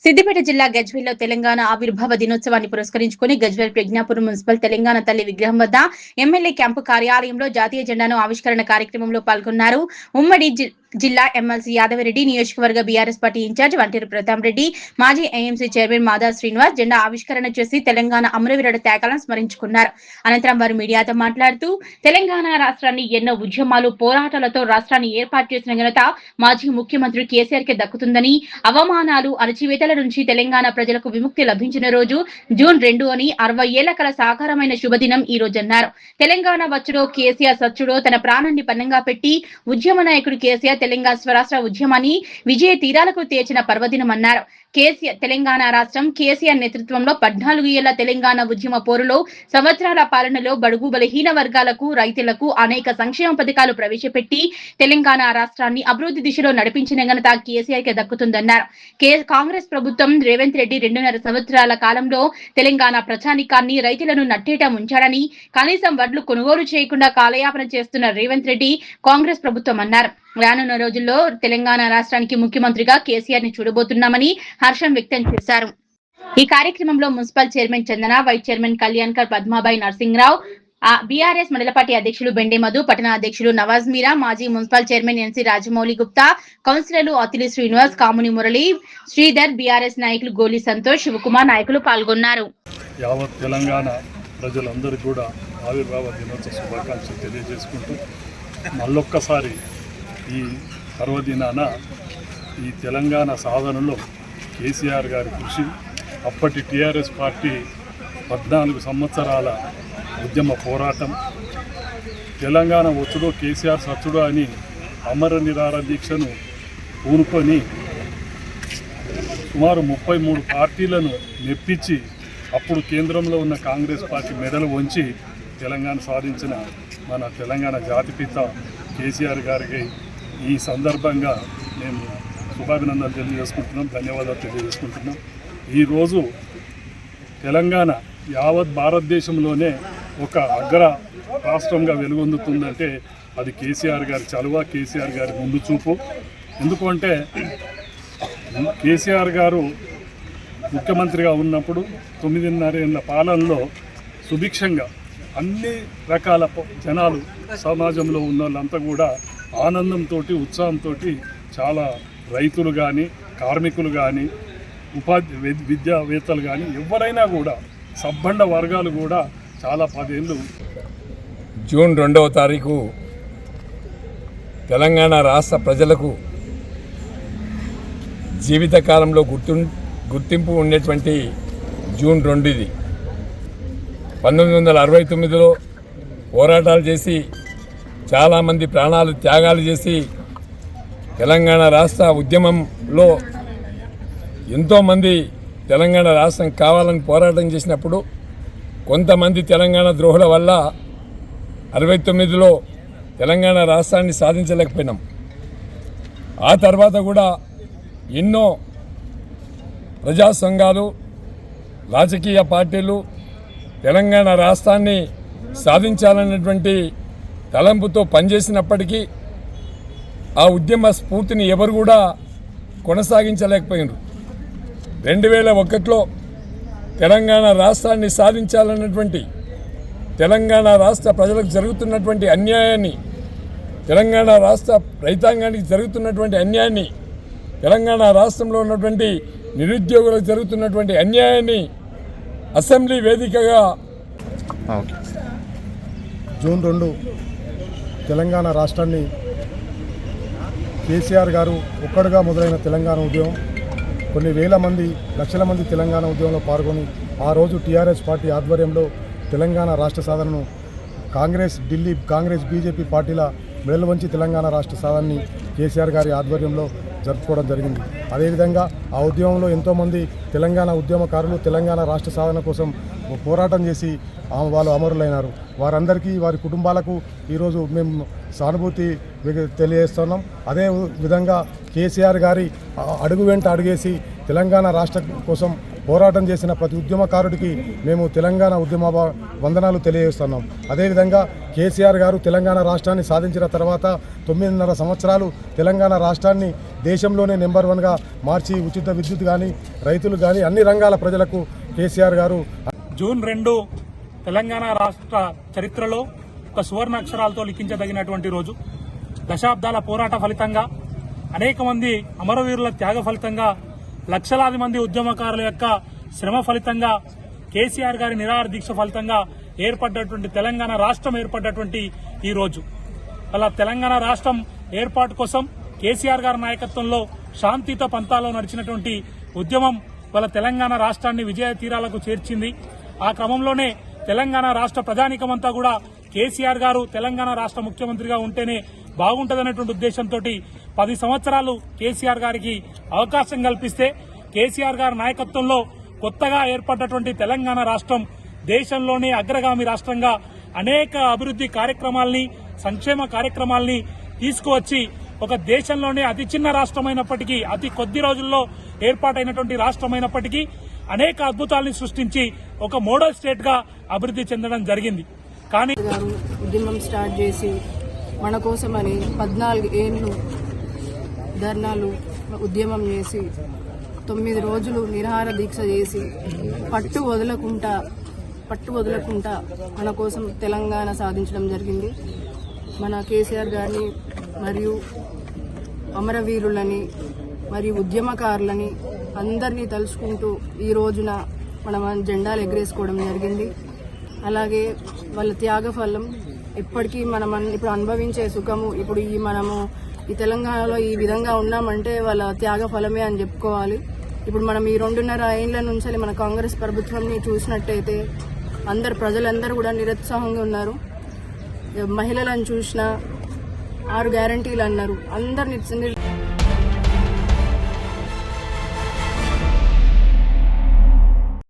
సిద్దిపేట జిల్లా గజ్వేల్లో తెలంగాణ ఆవిర్భావ దినోత్సవాన్ని పురస్కరించుకుని గజ్వేల్ ప్రజ్ఞాపురం మున్సిపల్ తెలంగాణ తల్లి విగ్రహం వద్ద ఎమ్మెల్యే క్యాంపు కార్యాలయంలో జాతీయ జెండాను ఆవిష్కరణ కార్యక్రమంలో పాల్గొన్నారు. ఉమ్మడి జిల్లా ఎమ్మెల్సీ యాదవరెడ్డి, నియోజకవర్గ BRS party incharge Vanteru Pratap Reddy, మాజీ ఏఎంసీ చైర్మన్ మాదా శ్రీనివాస్ జెండా ఆవిష్కరణ చేసి తెలంగాణ అమరవీరుల త్యాగాలను స్మరించుకున్నారు. అనంతరం వారు మీడియాతో మాట్లాడుతూ తెలంగాణ రాష్ట్రాన్ని ఎన్నో ఉద్యమాలు, పోరాటాలతో రాష్ట్రాన్ని ఏర్పాటు చేసిన ఘనత మాజీ ముఖ్యమంత్రి కేసీఆర్ కి దక్కుతుందని, అవమానాలు, అణచివేతల నుంచి తెలంగాణ ప్రజలకు విముక్తి లభించిన రోజు జూన్ 2 అని 60 ఏళ్ల కల సాకారమైన శుభదినం ఈ రోజన్నారు. తెలంగాణ వచ్చుడో కేసీఆర్ సచ్చుడో తన ప్రాణాన్ని పన్నంగా పెట్టి ఉద్యమ నాయకుడు కేసీఆర్ తెలంగాణ స్వరాష్ట్ర ఉద్యమాన్ని విజయ తీరాలకు తేచిన పర్వదినమన్నారు. తెలంగాణ రాష్ట్రం కేసీఆర్ నేతృత్వంలో 14 ఏళ్ల తెలంగాణ ఉద్యమ పోరులో సంవత్సరాల పాలనలో బడుగు బలహీన వర్గాలకు, రైతులకు అనేక సంక్షేమ పథకాలు ప్రవేశపెట్టి తెలంగాణ రాష్ట్రాన్ని అభివృద్ధి దిశలో నడిపించిన ఘనత కేసీఆర్ కి దక్కుతుందన్నారు. కాంగ్రెస్ ప్రభుత్వం రేవంత్ రెడ్డి 2.5 సంవత్సరాల కాలంలో తెలంగాణ ప్రజానికాన్ని, రైతులను నట్టేట ముంచాడని, కనీసం వడ్లు కొనుగోలు చేయకుండా కాలయాపన చేస్తున్న రేవంత్ రెడ్డి కాంగ్రెస్ ప్రభుత్వం అన్నారు. రానున్న రోజుల్లో తెలంగాణ రాష్ట్రానికి ముఖ్యమంత్రిగా కేసీఆర్ ని చూడబోతున్నామని హర్షం వ్యక్తం చేశారు. ఈ కార్యక్రమంలో municipal chairman Chandana, vice chairman Kalyankar, Padmabai, Narsingrao, BRS మండల పార్టీ అధ్యక్షులు బెండే మధు, పట్టణ అధ్యక్షులు నవాజ్ మీరా, మాజీ municipal chairman NC Rajamouli Gupta, కౌన్సిలర్లు అతిలి శ్రీనివాస్, కాముని మురళి, శ్రీధర్, బీఆర్ఎస్ నాయకులు గోలి సంతోష్, శివకుమార్ నాయకులు పాల్గొన్నారు. యావత్ తెలంగాణ ప్రజలందరికీ కూడా ఆవిర్భావ దినోత్సవ శుభాకాంక్షలు తెలియజేసుకుంటూ మళ్ళొక్కసారి ఈ పర్వదినాన ఈ తెలంగాణ సాధనలో కేసీఆర్ గారి కృషి, అప్పటి టీఆర్ఎస్ పార్టీ 14 సంవత్సరాల ఉద్యమ పోరాటం, తెలంగాణ వచ్చుడో కేసీఆర్ సచ్చుడో అని అమర నిరాహార దీక్షను పూనుకొని సుమారు 33 పార్టీలను మెప్పించి అప్పుడు కేంద్రంలో ఉన్న కాంగ్రెస్ పార్టీ మెడలు వంచి తెలంగాణ సాధించిన మన తెలంగాణ జాతిపిత కేసీఆర్ గారికి ఈ సందర్భంగా మేము శుభాభినందనలు తెలియజేసుకుంటున్నాం, ధన్యవాదాలు తెలియజేసుకుంటున్నాం. ఈరోజు తెలంగాణ యావత్ భారతదేశంలోనే ఒక అగ్ర రాష్ట్రంగా వెలుగొందుతుందంటే అది కేసీఆర్ గారి చలువ, కేసీఆర్ గారి ముందు చూపు. ఎందుకంటే కేసీఆర్ గారు ముఖ్యమంత్రిగా ఉన్నప్పుడు 9.5 ఏళ్ల పాలనలో సుభిక్షంగా అన్ని రకాల జనాలు సమాజంలో ఉన్న వాళ్ళంతా కూడా ఆనందంతో, ఉత్సాహంతో చాలా రైతులు కానీ, కార్మికులు కానీ, విద్యావేత్తలు కానీ ఎవరైనా కూడా సబ్బండ వర్గాలు కూడా చాలా 10 ఏళ్ళు. జూన్ 2వ తారీఖు తెలంగాణ రాష్ట్ర ప్రజలకు జీవితకాలంలో గుర్తింపు ఉండేటువంటి జూన్ 2 ఇది. 1969లో పోరాటాలు చేసి చాలామంది ప్రాణాలు త్యాగాలు చేసి తెలంగాణ రాష్ట్ర ఉద్యమంలో ఎంతోమంది తెలంగాణ రాష్ట్రం కావాలని పోరాటం చేసినప్పుడు కొంతమంది తెలంగాణ ద్రోహుల వల్ల 69లో తెలంగాణ రాష్ట్రాన్ని సాధించలేకపోయినాం. ఆ తర్వాత కూడా ఎన్నో ప్రజా సంఘాలు, రాజకీయ పార్టీలు తెలంగాణ రాష్ట్రాన్ని సాధించాలన్నటువంటి తలంపుతో పనిచేసినప్పటికీ ఆ ఉద్యమ స్ఫూర్తిని ఎవరు కూడా కొనసాగించలేకపోయినారు. 2001లో తెలంగాణ రాష్ట్రాన్ని సాధించాలన్నటువంటి తెలంగాణ రాష్ట్ర ప్రజలకు జరుగుతున్నటువంటి అన్యాయాన్ని, తెలంగాణ రాష్ట్ర రైతాంగానికి జరుగుతున్నటువంటి అన్యాయాన్ని, తెలంగాణ రాష్ట్రంలో ఉన్నటువంటి నిరుద్యోగులకు జరుగుతున్నటువంటి అన్యాయాన్ని అసెంబ్లీ వేదికగా జూన్ 2 తెలంగాణ రాష్ట్రాన్ని కేసీఆర్ గారు ఒక్కడుగా మొదలైన తెలంగాణ ఉద్యమం కొన్ని వేల మంది, లక్షల మంది తెలంగాణ ఉద్యమంలో పాల్గొని ఆ రోజు టీఆర్ఎస్ పార్టీ ఆధ్వర్యంలో తెలంగాణ రాష్ట్ర సాధనను ఢిల్లీ కాంగ్రెస్, బీజేపీ పార్టీల మెడలు వంచి తెలంగాణ రాష్ట్ర సాధనని కేసీఆర్ గారి ఆధ్వర్యంలో జరుపుకోవడం జరిగింది. అదేవిధంగా ఆ ఉద్యమంలో ఎంతోమంది తెలంగాణ ఉద్యమకారులు తెలంగాణ రాష్ట్ర సాధన కోసం పోరాటం చేసి వాళ్ళు అమరులైనారు. వారందరికీ, వారి కుటుంబాలకు ఈరోజు మేము సానుభూతి తెలియజేస్తున్నాం. అదే విధంగా కేసీఆర్ గారి అడుగు వెంట అడుగేసి తెలంగాణ రాష్ట్రం కోసం పోరాటం చేసిన ప్రతి ఉద్యమకారుడికి మేము తెలంగాణ ఉద్యమ వందనాలు తెలియజేస్తున్నాం. అదేవిధంగా కేసీఆర్ గారు తెలంగాణ రాష్ట్రాన్ని సాధించిన తర్వాత 9.5 సంవత్సరాలు తెలంగాణ రాష్ట్రాన్ని దేశంలోనే నెంబర్ 1గా మార్చి ఉచిత విద్యుత్ కానీ రైతులు కానీ అన్ని రంగాల ప్రజలకు కేసీఆర్ గారు జూన్ 2 తెలంగాణ రాష్ట్ర చరిత్రలో ఒక సువర్ణ అక్షరాలతో లిఖించదగినటువంటి రోజు. దశాబ్దాల పోరాట ఫలితంగా, అనేక మంది అమరవీరుల త్యాగ ఫలితంగా, లక్షలాది మంది ఉద్యమకారుల యొక్క శ్రమ ఫలితంగా, కేసీఆర్ గారి నిరాహార దీక్ష ఫలితంగా ఏర్పడ్డటువంటి తెలంగాణ రాష్ట్రం ఏర్పడ్డటువంటి ఈ రోజు. అలా తెలంగాణ రాష్ట్రం ఏర్పాటు కోసం కేసీఆర్ గారి నాయకత్వంలో శాంతియుత పంథాలో నడిచినటువంటి ఉద్యమం వాళ్ళ తెలంగాణ రాష్ట్రాన్ని విజయ తీరాలకు చేర్చింది. ఆ క్రమంలోనే తెలంగాణ రాష్ట్ర ప్రజానీకమంతా కూడా కేసీఆర్ గారు తెలంగాణ రాష్ట్ర ముఖ్యమంత్రిగా ఉంటేనే బాగుంటుందనేటువంటి ఉద్దేశంతో 10 సంవత్సరాలు కేసీఆర్ గారికి అవకాశం కల్పిస్తే, కేసీఆర్ గారి నాయకత్వంలో కొత్తగా ఏర్పడ్డటువంటి తెలంగాణ రాష్ట్రం దేశంలోనే అగ్రగామి రాష్ట్రంగా అనేక అభివృద్ధి కార్యక్రమాల్ని, సంక్షేమ కార్యక్రమాల్ని తీసుకువచ్చి ఒక దేశంలోనే అతి చిన్న రాష్ట్రమైనప్పటికీ, అతి కొద్ది రోజుల్లో ఏర్పాటైనటువంటి రాష్ట్రమైనప్పటికీ అనేక అద్భుతాల్ని సృష్టించి ఒక మోడల్ స్టేట్ గా అభివృద్ధి చెందడం జరిగింది. కానీ ఉద్యమం స్టార్ట్ చేసి మన కోసమని 14 ఏళ్ళు ధర్నాలు ఉద్యమం చేసి 9 రోజులు నిరాహార దీక్ష చేసి పట్టు వదలకుండా మన కోసం తెలంగాణ సాధించడం జరిగింది. మన కేసీఆర్ గారిని మరియు అమరవీరులని మరియు ఉద్యమకారులని అందరినీ తలుచుకుంటూ ఈ రోజున మనం జెండాలు ఎగరేసుకోవడం జరిగింది. అలాగే వాళ్ళ త్యాగఫలం ఎప్పటికీ మనం ఇప్పుడు అనుభవించే సుఖము, ఇప్పుడు మనము ఈ తెలంగాణలో ఈ విధంగా ఉన్నామంటే వాళ్ళ త్యాగఫలమే అని చెప్పుకోవాలి. ఇప్పుడు మనం ఈ 2.5 ఏళ్ల నుంచి మన కాంగ్రెస్ ప్రభుత్వంని చూసినట్టయితే ప్రజలందరూ కూడా నిరుత్సాహంగా ఉన్నారు. మహిళలను చూసినా 6 గ్యారంటీలు అన్నారు. అందరిని